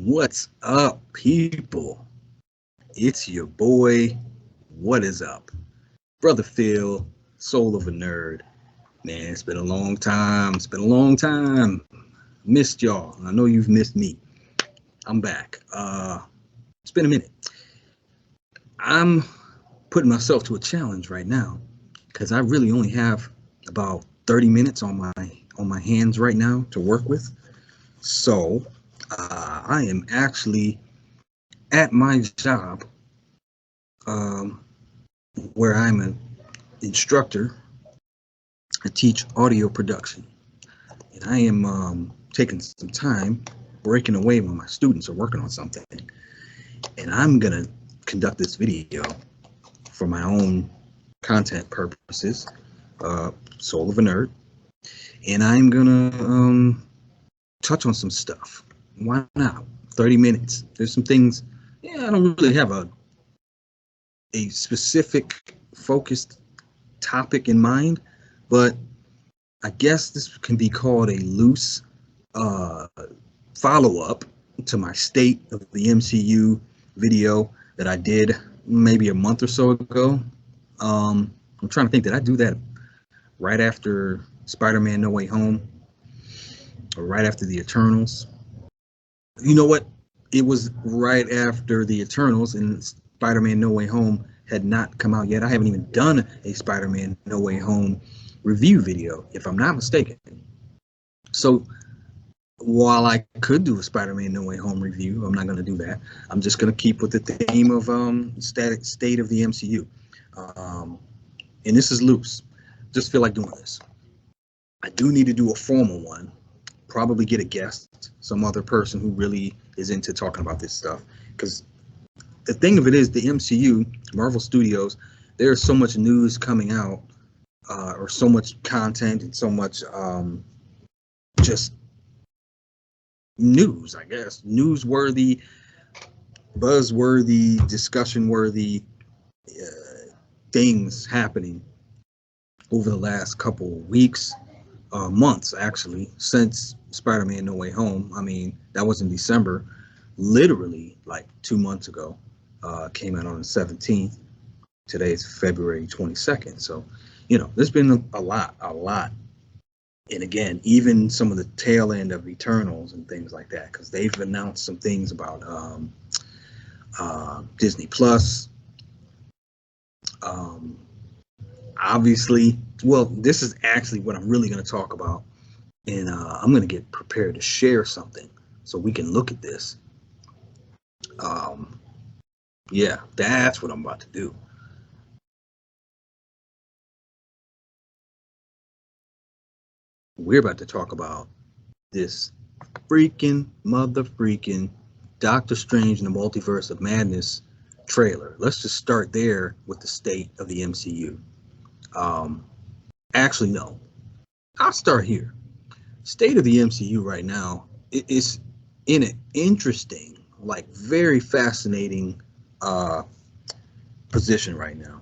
What's up, people? It's your boy. What is up? Brother Phil, soul of a nerd. Man, it's been a long time. It's been a long time. Missed y'all. I know you've missed me. I'm back. It's been a minute. I'm putting myself to a challenge right now because I really only have about 30 minutes on my hands right now to work with. So I am actually at my job, um, where I'm an instructor. I teach audio production, and I am taking some time breaking away when my students are working on something, and I'm gonna conduct this video for my own content purposes, soul of a nerd, and I'm gonna touch on some stuff. Why not? 30 minutes. There's some things. Yeah, I don't really have a specific focused topic in mind, but I guess this can be called a loose uh, follow-up to my State of the MCU video that I did maybe a month or so ago. I'm trying to think, did I do that right after Spider-Man No Way Home or right after the Eternals? You know what? It was right after the Eternals, and Spider-Man No Way Home had not come out yet. I haven't even done a Spider-Man No Way Home review video, if I'm not mistaken. So while I could do a Spider-Man No Way Home review, I'm not going to do that. I'm just going to keep with the theme of state of the MCU. And this is loose. Just feel like doing this. I do need to do a formal one. Probably get a guest, some other person who really is into talking about this stuff. Because the thing of it is, the MCU, Marvel Studios, there's so much news coming out, or so much content and so much just news, I guess, newsworthy, buzzworthy, discussion-worthy things happening over the last couple of weeks, months actually, since Spider-Man No Way Home. I mean, that was in December, literally like 2 months ago. Came out on the 17th. Today is February 22nd. So, there's been a lot. And again, even some of the tail end of Eternals and things like that, because they've announced some things about Disney Plus. Obviously, well, this is actually what I'm really going to talk about, and I'm going to get prepared to share something so we can look at this. Yeah, that's what I'm about to do. We're about to talk about this freaking Doctor Strange in the Multiverse of Madness trailer. Let's just start there with the state of the MCU. Actually, no. I'll start here. State of the MCU right now is in an interesting, like very fascinating position right now.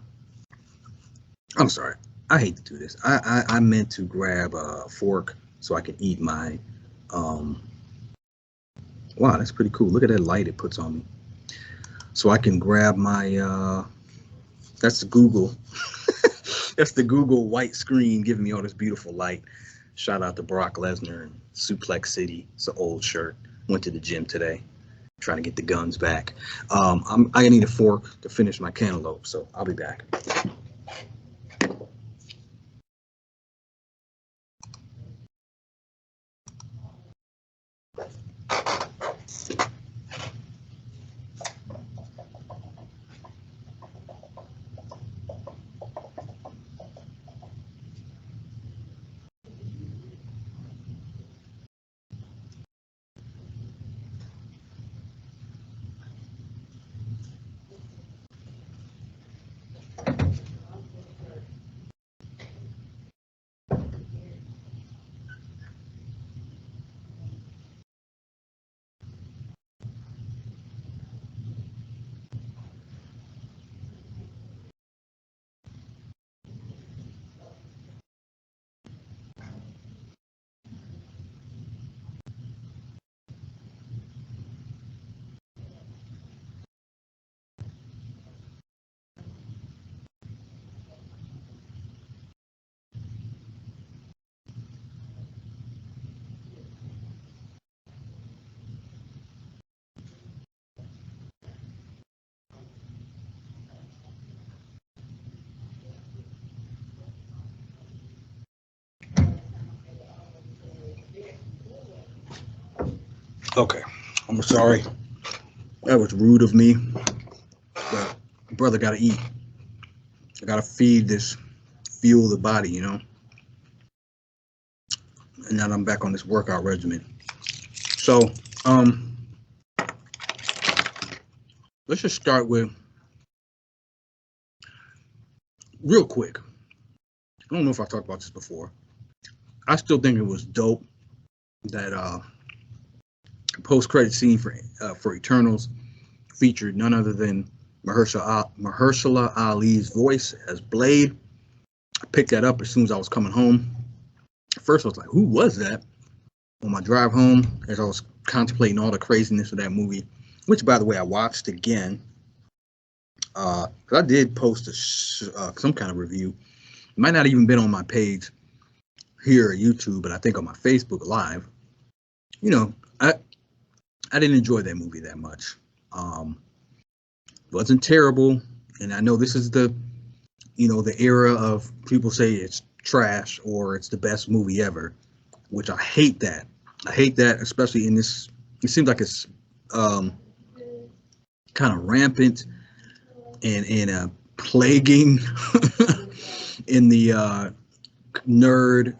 I'm sorry. I hate to do this. I meant to grab a fork so I can eat my wow, that's pretty cool. Look at that light it puts on me. So I can grab my that's the Google that's the Google white screen giving me all this beautiful light. Shout out to Brock Lesnar and Suplex City. It's an old shirt. Went to the gym today, trying to get the guns back. I need a fork to finish my cantaloupe, so I'll be back. Okay, I'm sorry. That was rude of me, but brother gotta eat. I gotta feed this, fuel the body, you know. And now I'm back on this workout regimen. So, um, let's just start with real quick. I don't know if I talked about this before. I still think it was dope that post-credit scene for Eternals featured none other than Mahershala Ali's voice as Blade. I picked that up as soon as I was coming home. At first, I was like, "Who was that?" On my drive home, as I was contemplating all the craziness of that movie, which, by the way, I watched again. Cause I did post some kind of review. It might not even been on my page here at YouTube, but I think on my Facebook Live. You know, I didn't enjoy that movie that much. Um, wasn't terrible, and I know this is the era of people say it's trash or it's the best movie ever, which I hate that. I hate that, especially in this. It seems like it's um, kind of rampant and plaguing in the nerd,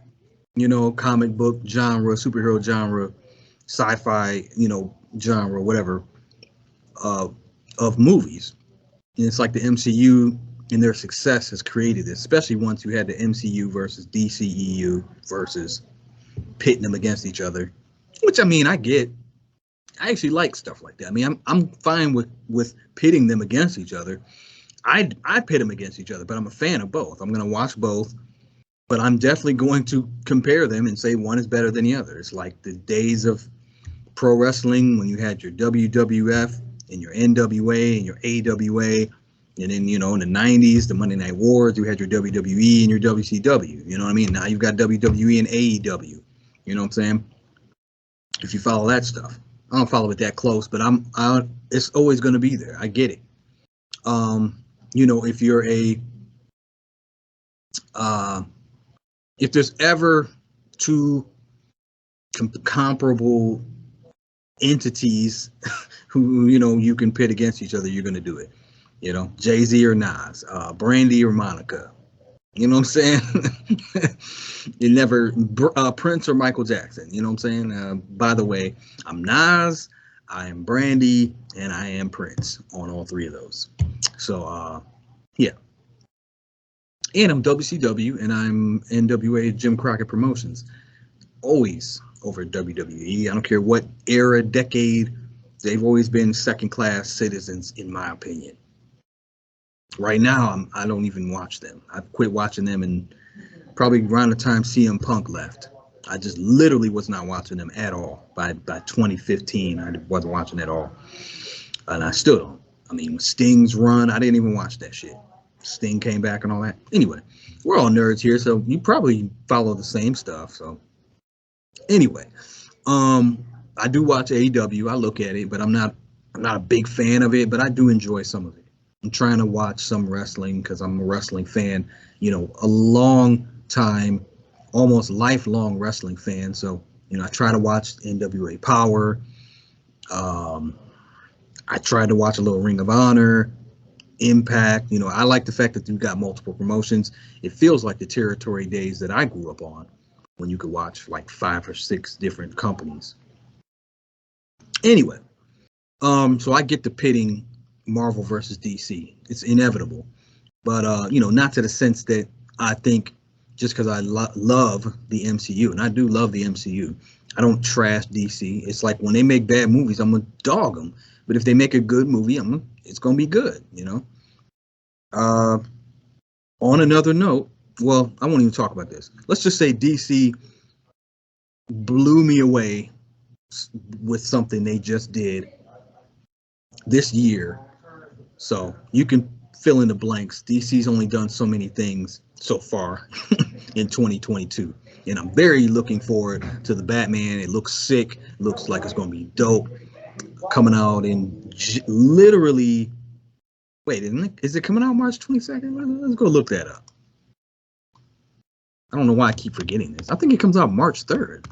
comic book genre, superhero genre, sci-fi, genre, whatever, uh, of movies. And it's like the MCU and their success has created this, especially once you had the MCU versus DCEU versus pitting them against each other, which I mean, I get. I actually like stuff like that. I mean, I'm fine with pitting them against each other. I pit them against each other, but I'm a fan of both. I'm going to watch both, but I'm definitely going to compare them and say one is better than the other. It's like the days of pro wrestling when you had your WWF and your NWA and your AWA. And then, in the 90s, the Monday Night Wars, you had your WWE and your WCW. You know what I mean? Now you've got WWE and AEW. You know what I'm saying? If you follow that stuff. I don't follow it that close, but it's always going to be there. I get it. If you're uh, if there's ever two comparable entities who you can pit against each other, you're going to do it. Jay-Z or Nas, Brandy or Monica. You know what I'm saying? You never Prince or Michael Jackson. You know what I'm saying? By the way, I'm Nas, I am Brandy, and I am Prince on all three of those. So yeah. And I'm WCW and I'm NWA Jim Crockett Promotions. Always over WWE. I don't care what era, decade, they've always been second class citizens, in my opinion. Right now, I don't even watch them. I've quit watching them, and probably around the time CM Punk left. I just literally was not watching them at all. By 2015, I wasn't watching at all. And I still don't. I mean, Sting's run, I didn't even watch that shit. Sting came back and all that. Anyway, we're all nerds here, so you probably follow the same stuff. So anyway, I do watch AEW. I look at it, but I'm not a big fan of it, but I do enjoy some of it. I'm trying to watch some wrestling because I'm a wrestling fan, a long time, almost lifelong wrestling fan. So, I try to watch NWA Power. I tried to watch a little Ring of Honor, Impact. I like the fact that you've got multiple promotions. It feels like the territory days that I grew up on when you could watch like 5 or 6 different companies. Anyway, so I get the pitting Marvel versus DC. It's inevitable, but not to the sense that I think just because I love the MCU, and I do love the MCU, I don't trash DC. It's like when they make bad movies, I'm gonna dog them, but if they make a good movie, it's gonna be good. Uh, on another note, well, I won't even talk about this. Let's just say DC blew me away with something they just did this year. So you can fill in the blanks. DC's only done so many things so far in 2022. And I'm very looking forward to the Batman. It looks sick. Looks like it's going to be dope. Coming out in literally, wait, is it coming out March 22nd? Let's go look that up. I don't know why I keep forgetting this. I think it comes out March 3rd,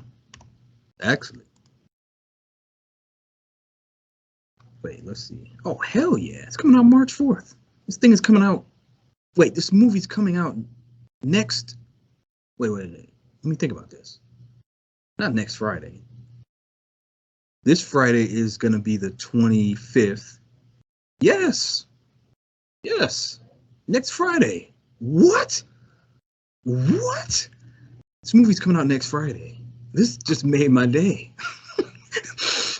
actually. Wait, let's see. Oh, hell yeah. It's coming out March 4th. This thing is coming out. Wait, this movie's coming out next. Wait. Let me think about this. Not next Friday. This Friday is going to be the 25th. Yes. Yes. Next Friday. What? What? This movie's coming out next Friday. This just made my day.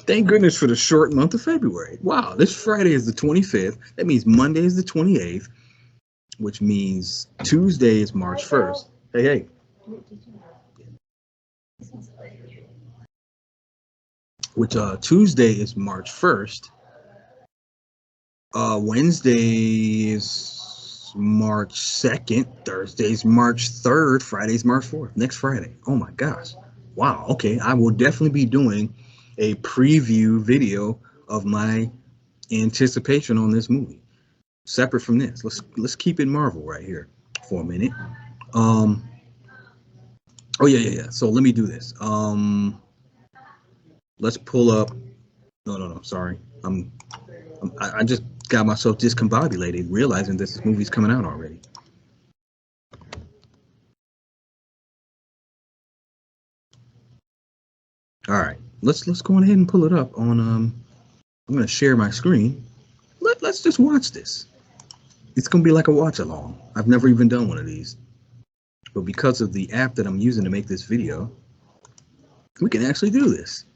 Thank goodness for the short month of February. Wow, this Friday is the 25th. That means Monday is the 28th, which means Tuesday is March 1st. Hey. Which Tuesday is March 1st. Wednesday is March 2nd. Thursday is March 3rd. Friday is March 4th. Next Friday. Oh my gosh. Wow. Okay, I will definitely be doing a preview video of my anticipation on this movie. Separate from this. Let's keep it Marvel right here for a minute. Oh yeah. So let me do this. Let's pull up. No. Sorry. I just got myself discombobulated realizing this movie's coming out already. All right. Let's go ahead and pull it up on I'm going to share my screen. Let's just watch this. It's going to be like a watch along. I've never even done one of these. But because of the app that I'm using to make this video, we can actually do this.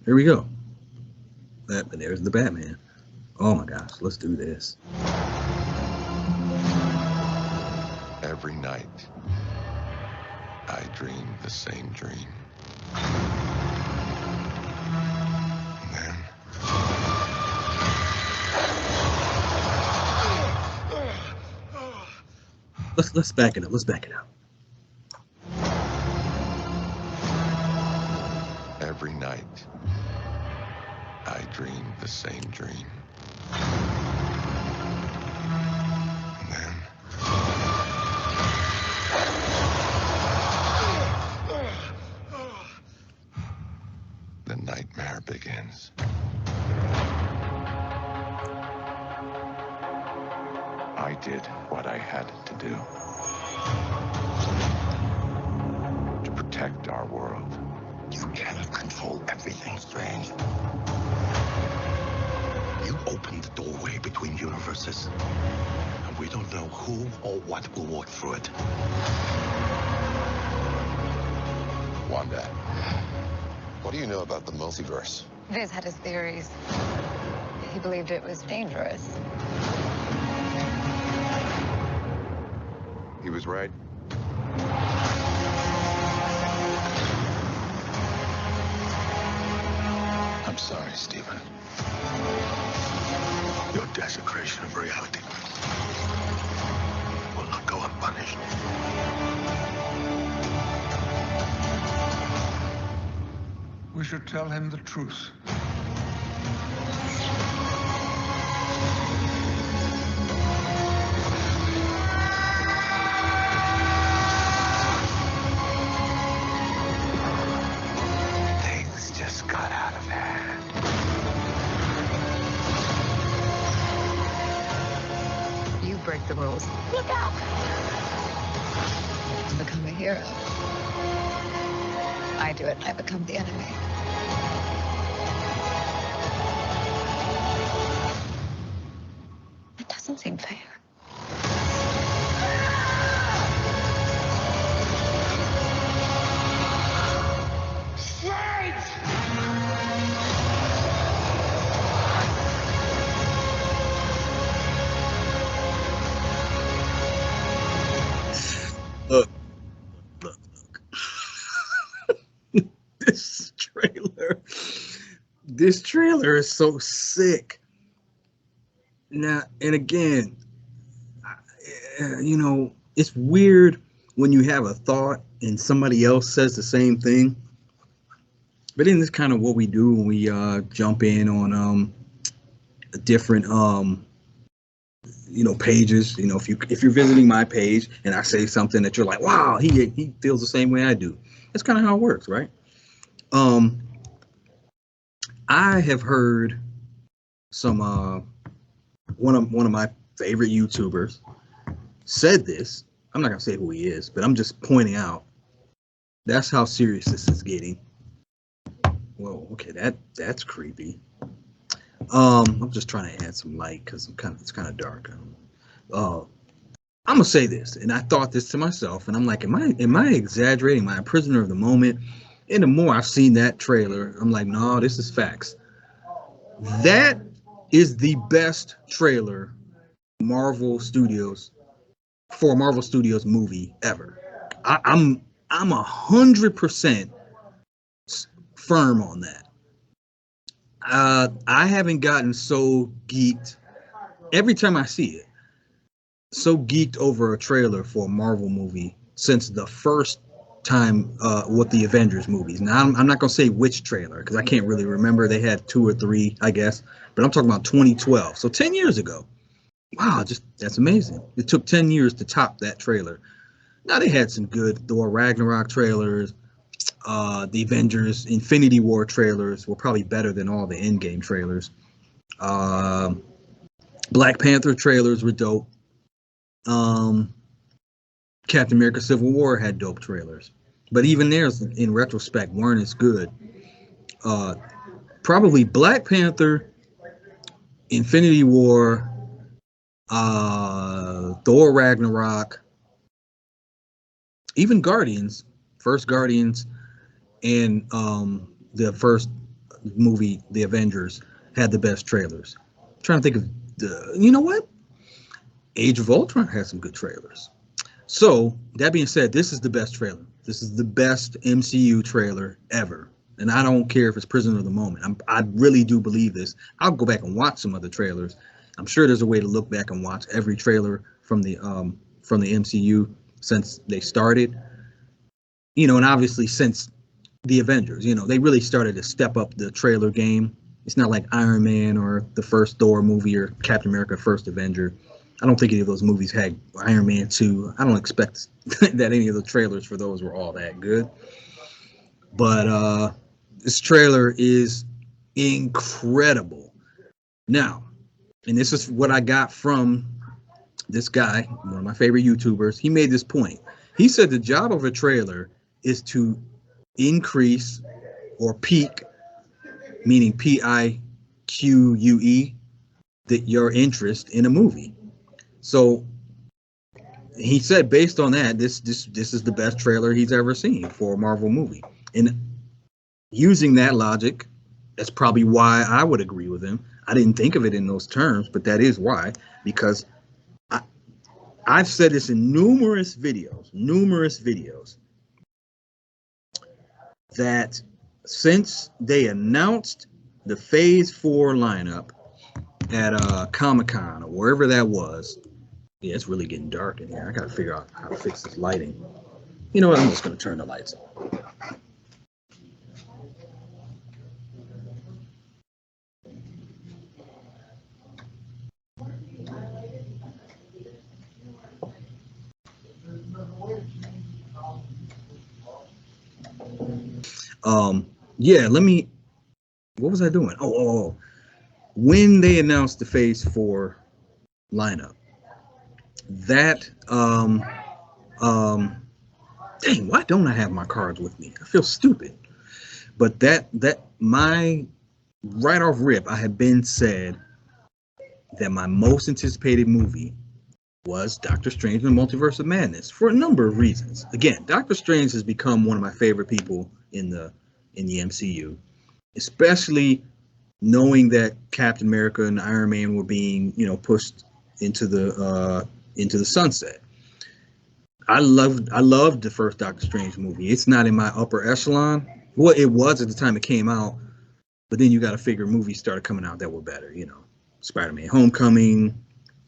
Here we go. There's the Batman. Oh my gosh, let's do this. Every night, I dream the same dream. And then... Let's back it up. Let's back it up. Every night, I dream the same dream. And then... the nightmare begins. I did what I had to do to protect our world. You cannot control everything, Strange. You opened the doorway between universes, and we don't know who or what will walk through it. Wanda, what do you know about the multiverse? Viz had his theories. He believed it was dangerous. He was right. I'm sorry, Stephen. Your desecration of reality will not go unpunished. We should tell him the truth. Things just got out of hand. You break the rules. Look out! To become a hero. I do it, I become the enemy. It doesn't seem fair. Look. This trailer is so sick. Now, and again, you know, it's weird when you have a thought and somebody else says the same thing. But isn't this kind of what we do when we jump in on different you know, pages? You know, if you're visiting my page and I say something that you're like, wow, he feels the same way I do. That's kind of how it works, right? I have heard some one of my favorite YouTubers said this. I'm not gonna say who he is, but I'm just pointing out that's how serious this is getting. Whoa, okay, that's creepy. I'm just trying to add some light because it's kind of dark. I'm gonna say this, and I thought this to myself, and I'm like, am I exaggerating? Am I a prisoner of the moment? And the more I've seen that trailer, I'm like, no, this is facts. That is the best trailer Marvel Studios for a Marvel Studios movie ever. I'm 100% firm on that. I haven't gotten so geeked every time I see it, so geeked over a trailer for a Marvel movie since the first time with the Avengers movies. Now I'm not gonna say which trailer because I can't really remember. They had 2 or 3, I guess, but I'm talking about 2012, so 10 years ago. Wow, just that's amazing. It took 10 years to top that trailer. Now they had some good Thor Ragnarok trailers. The Avengers Infinity War trailers were probably better than all the Endgame trailers. Black Panther trailers were dope. Captain America Civil War had dope trailers, but even theirs in retrospect weren't as good. Probably Black Panther, Infinity War, Thor Ragnarok, even Guardians, first Guardians, and the first movie, The Avengers, had the best trailers. I'm trying to think of you know what? Age of Ultron had some good trailers. So that being said, this is the best trailer. This is the best MCU trailer ever. And I don't care if it's Prisoner of the Moment. I really do believe this. I'll go back and watch some other trailers. I'm sure there's a way to look back and watch every trailer from the MCU since they started. You know, and obviously since the Avengers, you know, they really started to step up the trailer game. It's not like Iron Man or the first Thor movie or Captain America First Avenger. I don't think any of those movies had Iron Man 2. I don't expect that any of the trailers for those were all that good. But this trailer is incredible. Now, and this is what I got from this guy, one of my favorite YouTubers. He made this point. He said the job of a trailer is to increase or peak, meaning PIQUE, that your interest in a movie. So he said, based on that, this is the best trailer he's ever seen for a Marvel movie. And using that logic, that's probably why I would agree with him. I didn't think of it in those terms, but that is why, because I've said this in numerous videos, that since they announced the Phase 4 lineup at Comic-Con or wherever that was. Yeah, it's really getting dark in here. I gotta figure out how to fix this lighting. You know what? I'm just gonna turn the lights on. Yeah, let me. What was I doing? Oh. When they announced the Phase 4 lineup, that dang, why don't I have my cards with me? I feel stupid. But that my right off rip, I have been said that my most anticipated movie was Doctor Strange and the Multiverse of Madness for a number of reasons. Again, Doctor Strange has become one of my favorite people in the MCU, especially knowing that Captain America and Iron Man were being, you know, pushed into the sunset. I loved the first Doctor Strange movie. It's not in my upper echelon. Well, it was at the time it came out, but then you got to figure movies started coming out that were better. You know, Spider-Man: Homecoming,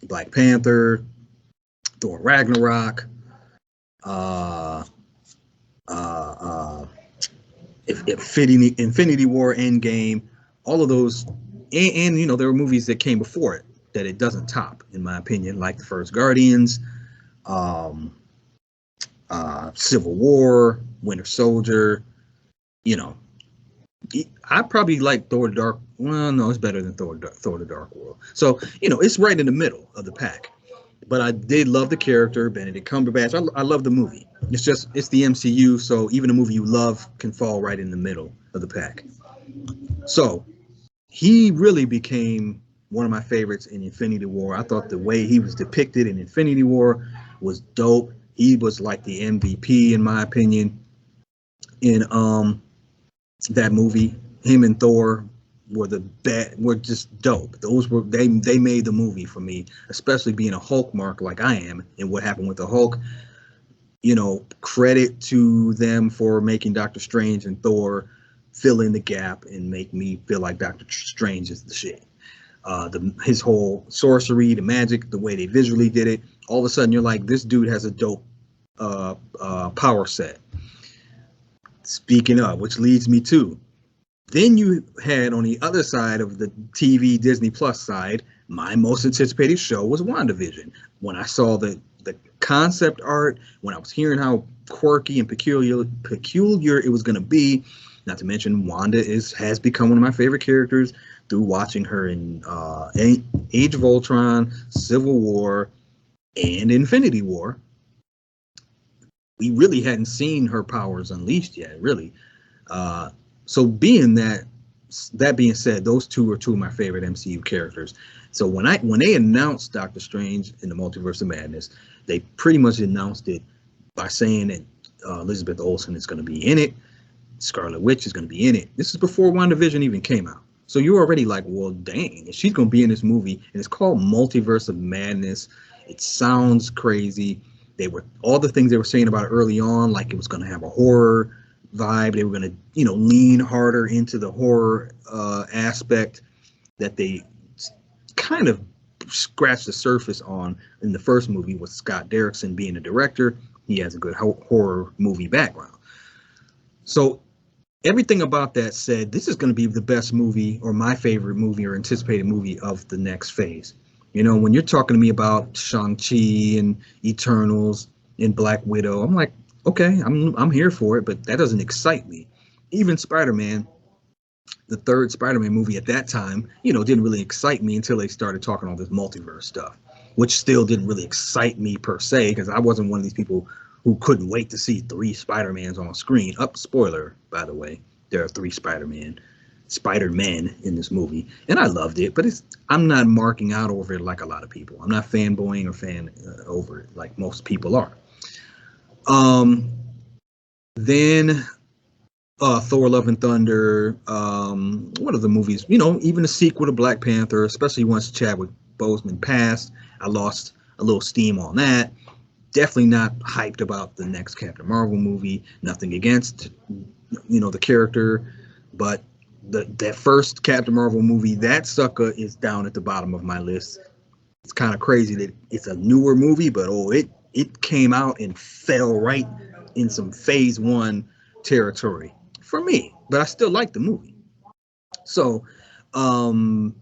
Black Panther, Thor: Ragnarok, Infinity War, Endgame, all of those, and you know, there were movies that came before it that it doesn't top, in my opinion, like the first Guardians, Civil War, Winter Soldier, you know, I probably like Thor: Dark. Well, no, it's better than Thor: The Dark World. So it's right in the middle of the pack. But I did love the character, Benedict Cumberbatch. I love the movie. It's the MCU, so even a movie you love can fall right in the middle of the pack. So he really became one of my favorites in Infinity War. I thought the way he was depicted in Infinity War was dope. He was like the MVP in my opinion in that movie. Him and Thor were just dope. Those were they made the movie for me, especially being a Hulk mark like I am, and what happened with the Hulk. Credit to them for making Doctor Strange and Thor fill in the gap and make me feel like Doctor Strange is the shit. His whole sorcery, the magic, the way they visually did it. All of a sudden, you're like, this dude has a dope power set. Speaking of, which leads me to, then you had on the other side of the TV Disney Plus side, my most anticipated show was WandaVision. When I saw the concept art, when I was hearing how quirky and peculiar it was going to be, not to mention Wanda has become one of my favorite characters through watching her in Age of Ultron, Civil War, and Infinity War. We really hadn't seen her powers unleashed yet, really. So being that being said, those two are two of my favorite MCU characters. So when they announced Doctor Strange in the Multiverse of Madness, they pretty much announced it by saying that Elizabeth Olsen is going to be in it, Scarlet Witch is going to be in it. This is before WandaVision even came out. So you're already like, well, dang, she's going to be in this movie, and it's called Multiverse of Madness. It sounds crazy. All the things they were saying about it early on, like it was going to have a horror vibe. They were going to, lean harder into the horror aspect that they kind of scratched the surface on in the first movie with Scott Derrickson being the director. He has a good horror movie background. So everything about that said, this is going to be the best movie or my favorite movie or anticipated movie of the next phase. When you're talking to me about Shang-Chi and Eternals and Black Widow, I'm like, okay, I'm here for it, but that doesn't excite me. Even Spider-Man, the third Spider-Man movie at that time, didn't really excite me until they started talking all this multiverse stuff, which still didn't really excite me per se, because I wasn't one of these people who couldn't wait to see 3 Spider-Mans on screen. Spoiler, by the way, there are 3 Spider-Men in this movie, and I loved it, but I'm not marking out over it like a lot of people. I'm not fanboying or fan over it like most people are. Then Thor: Love and Thunder, what are the movies? Even the sequel to Black Panther, especially once Chadwick Boseman passed, I lost a little steam on that. Definitely not hyped about the next Captain Marvel movie. Nothing against, the character, but that first Captain Marvel movie, that sucker is down at the bottom of my list. It's kind of crazy that it's a newer movie, but it came out and fell right in some phase 1 territory for me, but I still like the movie. So going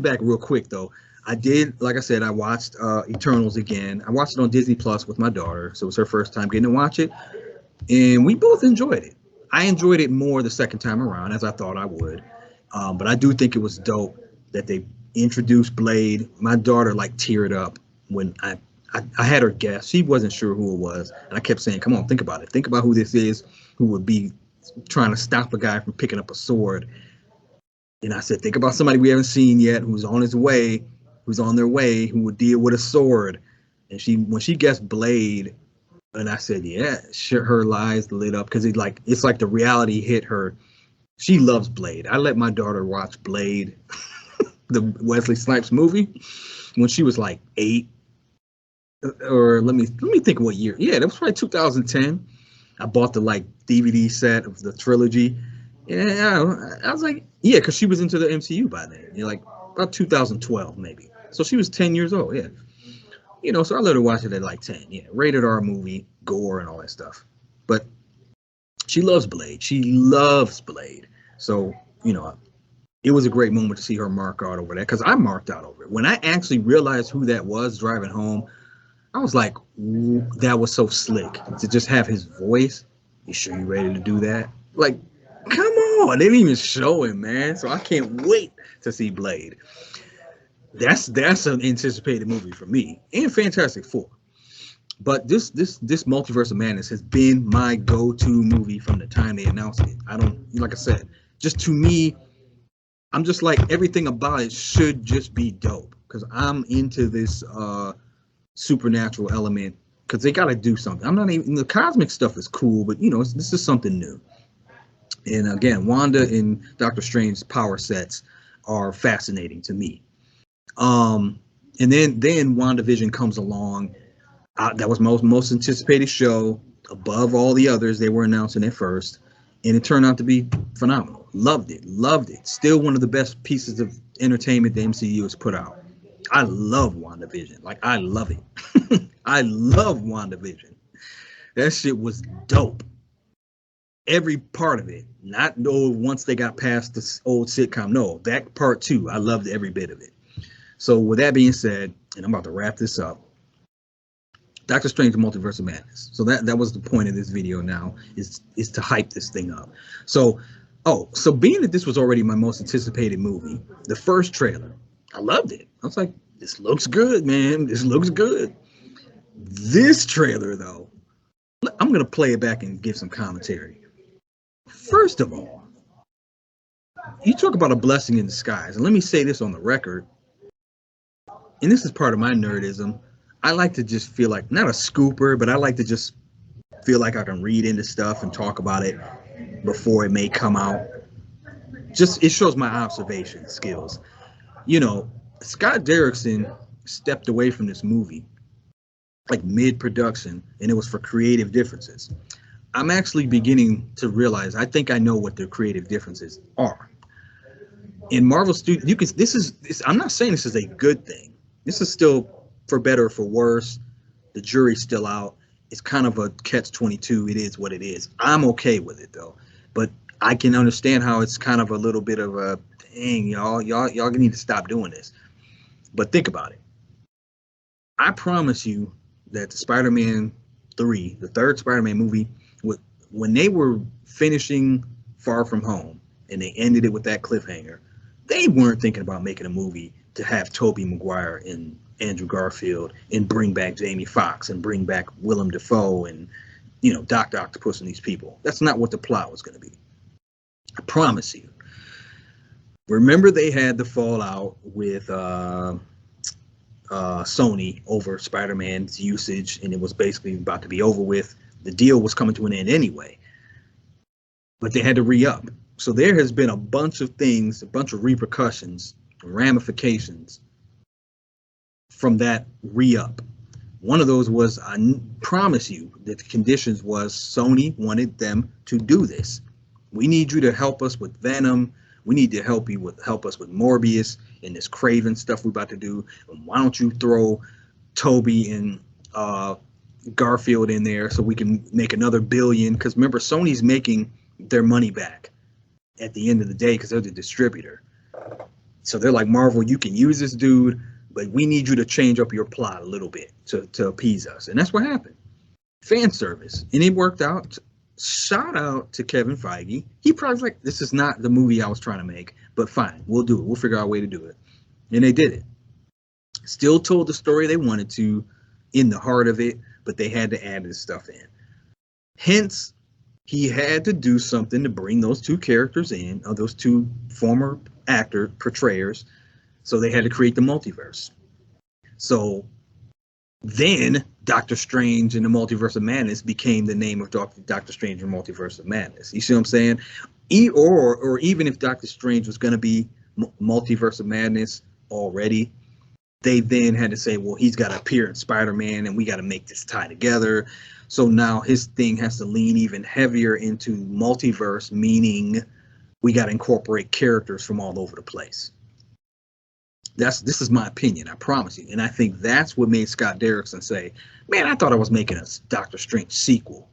back real quick though, I did, like I said, I watched Eternals again. I watched it on Disney Plus with my daughter, so it was her first time getting to watch it, and we both enjoyed it. I enjoyed it more the second time around, as I thought I would, but I do think it was dope that they introduced Blade. My daughter teared up when I had her guess. She wasn't sure who it was, and I kept saying, come on, think about it. Think about who this is, who would be trying to stop a guy from picking up a sword. And I said, think about somebody we haven't seen yet, who's on their way, who would deal with a sword. And when she guessed Blade, and I said, yeah, her eyes lit up, because it's like the reality hit her. She loves Blade. I let my daughter watch Blade, the Wesley Snipes movie, when she was like 8. Or let me think of what year. Yeah, that was probably 2010. I bought the DVD set of the trilogy. Yeah, I was like, yeah, because she was into the MCU by then. About 2012 maybe. So she was 10 years old. Yeah. So I let her watch it at 10. Yeah, rated R movie, gore and all that stuff. But she loves Blade. So, it was a great moment to see her mark out over that, because I marked out over it. When I actually realized who that was driving home, I was like, that was so slick to just have his voice. You sure you ready to do that? Come No, they didn't even show him, man. So I can't wait to see Blade. That's an anticipated movie for me, and Fantastic Four. But this Multiverse of Madness has been my go-to movie from the time they announced it. I don't, like I said, just to me, I'm just like, everything about it should just be dope, because I'm into this supernatural element, because they got to do something. I'm not even, the cosmic stuff is cool, but you know, this is something new. And again, Wanda and Doctor Strange's power sets are fascinating to me. And then WandaVision comes along. That was most anticipated show above all the others they were announcing at first, and it turned out to be phenomenal. Loved it. Still one of the best pieces of entertainment the MCU has put out. I love WandaVision. Like, I love it. I love WandaVision. That shit was dope. Every part of it. Not once they got past this old sitcom. No, that part too. I loved every bit of it. So with that being said, and I'm about to wrap this up, Doctor Strange Multiverse of Madness. So that was the point of this video now, is to hype this thing up. So being that this was already my most anticipated movie, the first trailer, I loved it. I was like, this looks good, man. This looks good. This trailer, though, I'm going to play it back and give some commentary. First of all, you talk about a blessing in disguise. And let me say this on the record, and this is part of my nerdism. I like to just feel like, not a scooper, but I like to just feel like I can read into stuff and talk about it before it may come out. Just, it shows my observation skills. You know, Scott Derrickson stepped away from this movie like mid-production, and it was for creative differences. I'm actually beginning to realize, I think I know what the creative differences are. In Marvel Studios, you can, I'm not saying this is a good thing. This is still, for better or for worse, the jury's still out. It's kind of a catch-22. It is what it is. I'm okay with it, though. But I can understand how it's kind of a little bit of a, dang, y'all need to stop doing this. But think about it. I promise you that the Spider-Man 3, the third Spider-Man movie, when they were finishing Far From Home and they ended it with that cliffhanger, they weren't thinking about making a movie to have Tobey Maguire and Andrew Garfield and bring back Jamie Foxx and bring back Willem Dafoe and, you know, Dr. Octopus and these people. That's not what the plot was going to be. I promise you. Remember, they had the fallout with Sony over Spider-Man's usage, and it was basically about to be over with. The deal was coming to an end anyway, but they had to re-up. So there has been a bunch of things, a bunch of repercussions, ramifications from that re-up. One of those was, I promise you that the conditions was Sony wanted them to do this. We need you to help us with Venom. We need to help us with Morbius and this Craven stuff we're about to do. And why don't you throw Toby and Garfield in there so we can make another billion? Because remember, Sony's making their money back at the end of the day because they're the distributor. So they're like, Marvel, you can use this dude, but we need you to change up your plot a little bit to appease us. And that's what happened. Fan service. And it worked out. Shout out to Kevin Feige. He probably was like, this is not the movie I was trying to make, but fine, we'll do it. We'll figure out a way to do it. And they did it. Still told the story they wanted to in the heart of it, but they had to add this stuff in. Hence, he had to do something to bring those two characters in, or those two former portrayers. So they had to create the multiverse. So then Doctor Strange and the Multiverse of Madness became the name of Doctor Strange and Multiverse of Madness. You see what I'm saying? Or even if Doctor Strange was going to be Multiverse of Madness already, they then had to say, well, he's got to appear in Spider-Man and we got to make this tie together. So now his thing has to lean even heavier into multiverse, meaning we got to incorporate characters from all over the place. This is my opinion, I promise you. And I think that's what made Scott Derrickson say, man, I thought I was making a Doctor Strange sequel.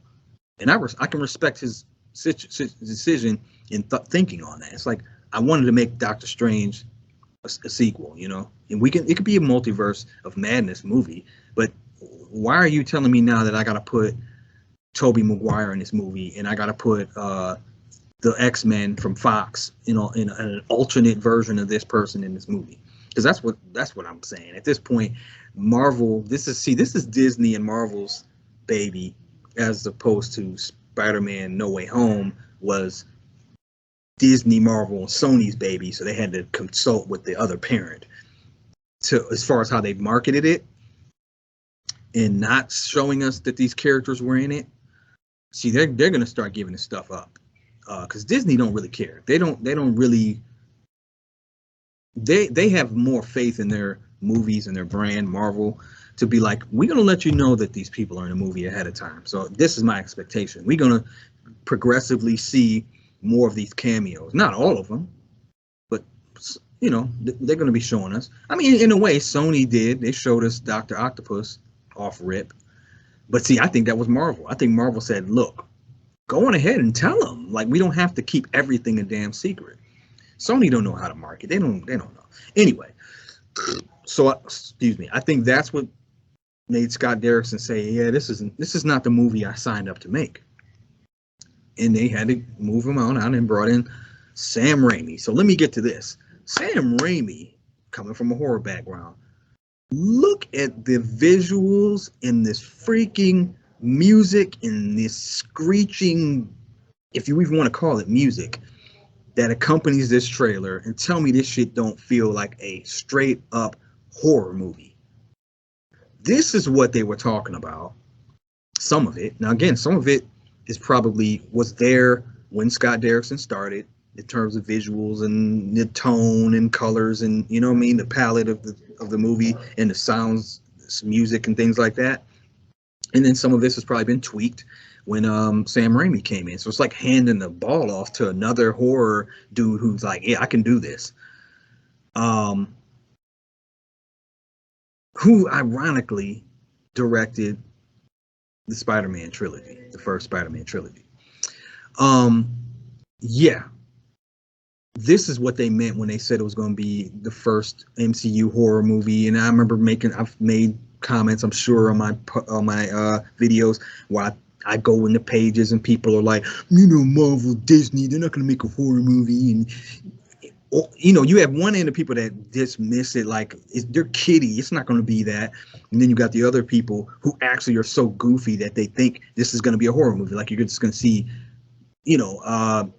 And I can respect his decision in thinking on that. It's like, I wanted to make Doctor Strange a sequel, you know, and it could be a Multiverse of Madness movie, but why are you telling me now that I got to put Tobey Maguire in this movie and I got to put the X-Men from Fox, you know, in an alternate version of this person in this movie. Because that's what I'm saying. At this point, Marvel, this is Disney and Marvel's baby, as opposed to Spider-Man No Way Home was Disney, Marvel, and Sony's baby. So they had to consult with the other parent to as far as how they marketed it and not showing us that these characters were in it. See, they're gonna start giving this stuff up. Because Disney don't really care. They don't really. They have more faith in their movies and their brand, Marvel, to be like, we're gonna let you know that these people are in a movie ahead of time. So this is my expectation. We're gonna progressively see more of these cameos. Not all of them, but you know, they're gonna be showing us. I mean, in a way, Sony did. They showed us Dr. Octopus off rip. But see, I think that was Marvel. I think Marvel said, look, go on ahead and tell them. Like, we don't have to keep everything a damn secret. Sony don't know how to market. They don't know. Anyway, so excuse me. I think that's what made Scott Derrickson say, yeah, this is not the movie I signed up to make. And they had to move him on out and brought in Sam Raimi. So let me get to this. Sam Raimi, coming from a horror background, look at the visuals in this freaking music and this screeching, if you even want to call it music, that accompanies this trailer, and tell me this shit don't feel like a straight up horror movie. This is what they were talking about. Some of it. Now again, some of it is probably was there when Scott Derrickson started in terms of visuals and the tone and colors and, you know what I mean, the palette of the movie and the sounds, music and things like that. And then some of this has probably been tweaked when Sam Raimi came in. So it's like handing the ball off to another horror dude who's like, yeah, I can do this. Who ironically directed the Spider-Man trilogy, the first Spider-Man trilogy. Yeah. This is what they meant when they said it was going to be the first MCU horror movie. And I remember I've made comments, I'm sure, on my videos where I go in the pages and people are like, you know, Marvel, Disney, they're not going to make a horror movie. And, you know, you have one end of people that dismiss it like they're kiddie. It's not going to be that. And then you got the other people who actually are so goofy that they think this is going to be a horror movie. Like you're just going to see, you know,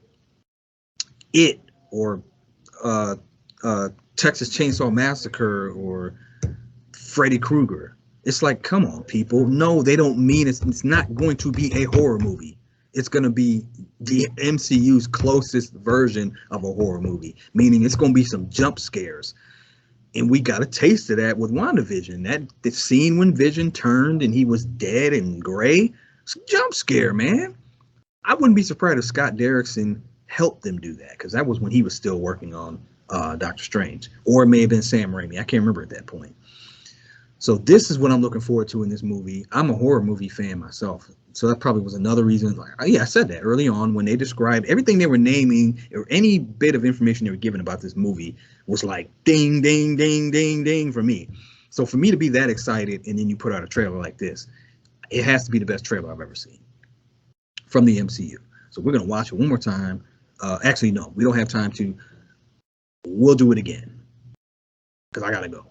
It or Texas Chainsaw Massacre or Freddy Krueger. It's like, come on, people. No, they don't mean it's not going to be a horror movie. It's going to be the MCU's closest version of a horror movie, meaning it's going to be some jump scares. And we got a taste of that with WandaVision. That the scene when Vision turned and he was dead and gray, it's a jump scare, man. I wouldn't be surprised if Scott Derrickson helped them do that, because that was when he was still working on Doctor Strange, or it may have been Sam Raimi. I can't remember at that point. So this is what I'm looking forward to in this movie. I'm a horror movie fan myself, so that probably was another reason. Like, yeah, I said that early on when they described everything they were naming, or any bit of information they were giving about this movie was like ding, ding, ding, ding, ding for me. So for me to be that excited, and then you put out a trailer like this, it has to be the best trailer I've ever seen from the MCU. So we're gonna watch it one more time. Actually, no, we don't have time to. We'll do it again because I gotta go.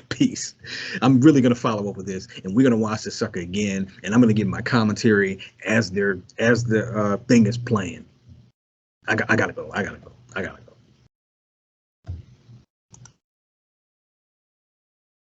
Peace. I'm really gonna follow up with this, and we're gonna watch this sucker again, and I'm gonna give my commentary as the thing is playing. I gotta go.